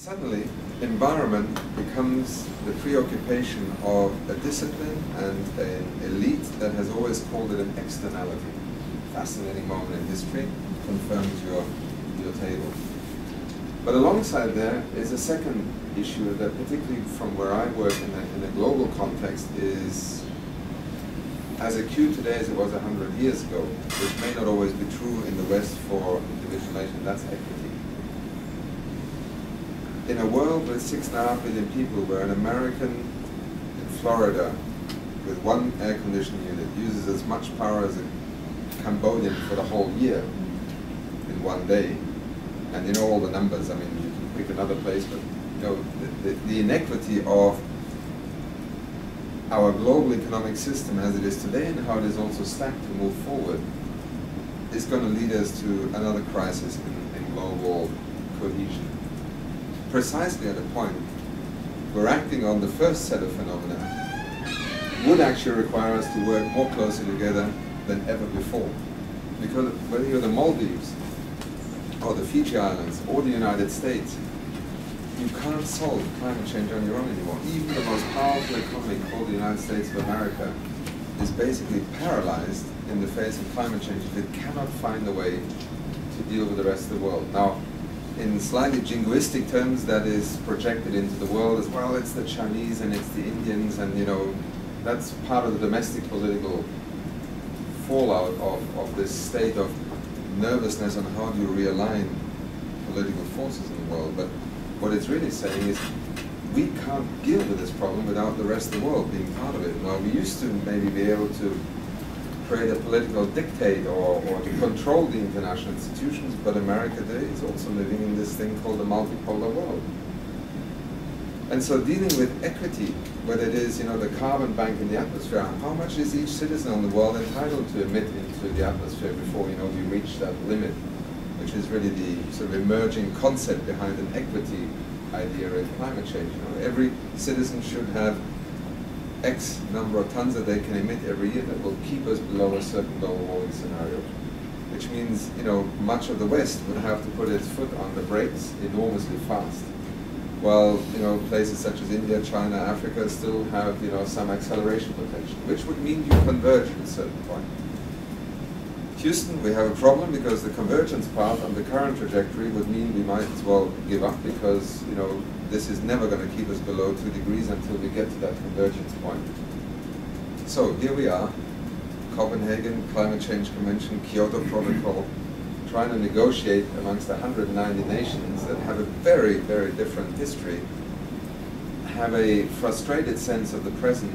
Suddenly, environment becomes the preoccupation of a discipline and an elite that has always called it an externality. Fascinating moment in history, confirms your table. But alongside there is a second issue that, particularly from where I work in a global context, is as acute today as it was 100 years ago, which may not always be true in the West for individual nations. That's equity. In a world with 6.5 billion people, where an American in Florida with one air conditioning unit uses as much power as a Cambodian for the whole year in one day, and you know all the numbers. I mean, you can pick another place, but you know the inequity of our global economic system as it is today and how it is also stacked to move forward is going to lead us to another crisis in global cohesion. Precisely at a point where acting on the first set of phenomena would actually require us to work more closely together than ever before. Because whether you're the Maldives or the Fiji Islands or the United States, you can't solve climate change on your own anymore. Even the most powerful economy called the United States of America is basically paralyzed in the face of climate change if it cannot find a way to deal with the rest of the world. Now, in slightly jingoistic terms, that is projected into the world as well. It's the Chinese and it's the Indians, and you know, that's part of the domestic political fallout of this state of nervousness on how do you realign political forces in the world. But what it's really saying is we can't deal with this problem without the rest of the world being part of it. Well, we used to maybe be able to create a political dictate or to control the international institutions, but America today is also living in this thing called the multipolar world. And so dealing with equity, whether it is, you know, the carbon bank in the atmosphere, how much is each citizen in the world entitled to emit into the atmosphere before, you know, we reach that limit, which is really the sort of emerging concept behind an equity idea in climate change. You know, every citizen should have X number of tons that they can emit every year that will keep us below a certain global warming scenario. Which means, you know, much of the West would have to put its foot on the brakes enormously fast. While, you know, places such as India, China, Africa still have, you know, some acceleration potential, which would mean you converge at a certain point. Houston, we have a problem because the convergence path on the current trajectory would mean we might as well give up because, you know, this is never going to keep us below 2 degrees until we get to that convergence point. So here we are, Copenhagen Climate Change Convention, Kyoto Protocol, trying to negotiate amongst 190 nations that have a very, very different history, have a frustrated sense of the present,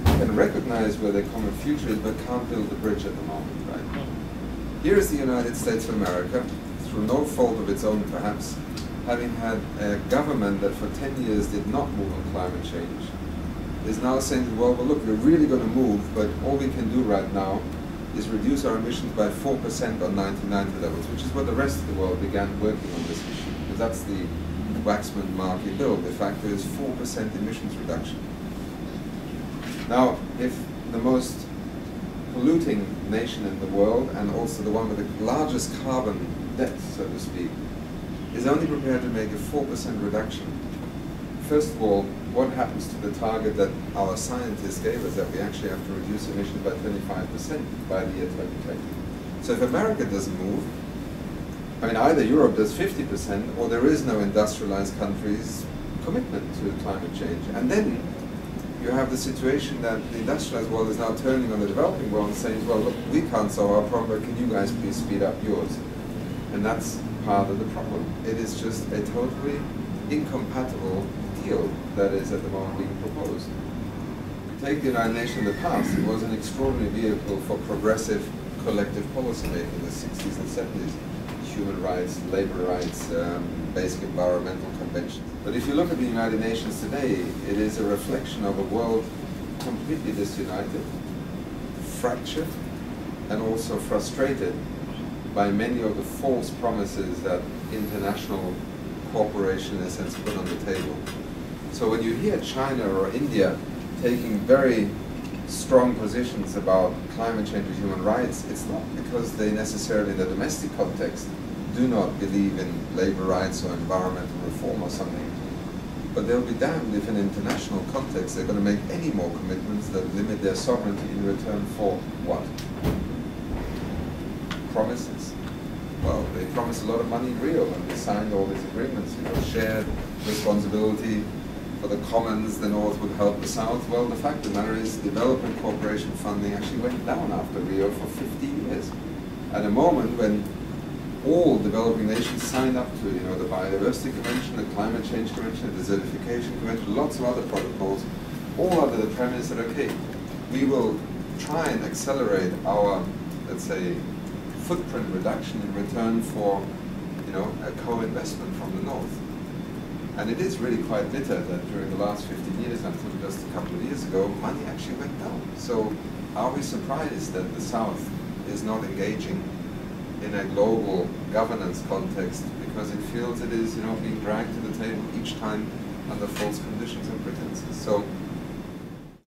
can recognize where their common future is, but can't build the bridge at the moment, right? Here is the United States of America, through no fault of its own perhaps, having had a government that for 10 years did not move on climate change, is now saying to the world, well look, we're really going to move, but all we can do right now is reduce our emissions by 4% on 1990 levels, which is what the rest of the world began working on this issue, because that's the Waxman-Markey bill. De facto is 4% emissions reduction. Now, if the most polluting nation in the world, and also the one with the largest carbon debt, so to speak, is only prepared to make a 4% reduction, first of all, what happens to the target that our scientists gave us, that we actually have to reduce emissions by 25% by the year 2020? So if America doesn't move, I mean, either Europe does 50%, or there is no industrialized country's commitment to climate change. And then you have the situation that the industrialized world is now turning on the developing world and saying, well, look, we can't solve our problem, but can you guys please speed up yours? And that's part of the problem. It is just a totally incompatible deal that is at the moment being proposed. Take the United Nations in the past, it was an extraordinary vehicle for progressive collective policy making in the 60s and 70s. Human rights, labor rights, basic environmental conventions. But if you look at the United Nations today, it is a reflection of a world completely disunited, fractured, and also frustrated by many of the false promises that international cooperation in a sense put on the table. So when you hear China or India taking very strong positions about climate change and human rights, it's not because they necessarily in the domestic context do not believe in labor rights or environmental reform or something. But they'll be damned if in an international context they're going to make any more commitments that limit their sovereignty in return for what? Promises. Well, they promised a lot of money in Rio when they signed all these agreements, shared responsibility for the commons, the North would help the South. Well, the fact of the matter is development cooperation funding actually went down after Rio for 50 years. At a moment when all developing nations signed up to the Biodiversity Convention, the Climate Change Convention, the Desertification Convention, lots of other protocols, all under the premise that, okay, we will try and accelerate our, let's say, footprint reduction in return for, a co-investment from the North. And it is really quite bitter that during the last 15 years, until just a couple of years ago, money actually went down. So are we surprised that the South is not engaging in a global governance context because it feels it is, being dragged to the table each time under false conditions and pretenses? So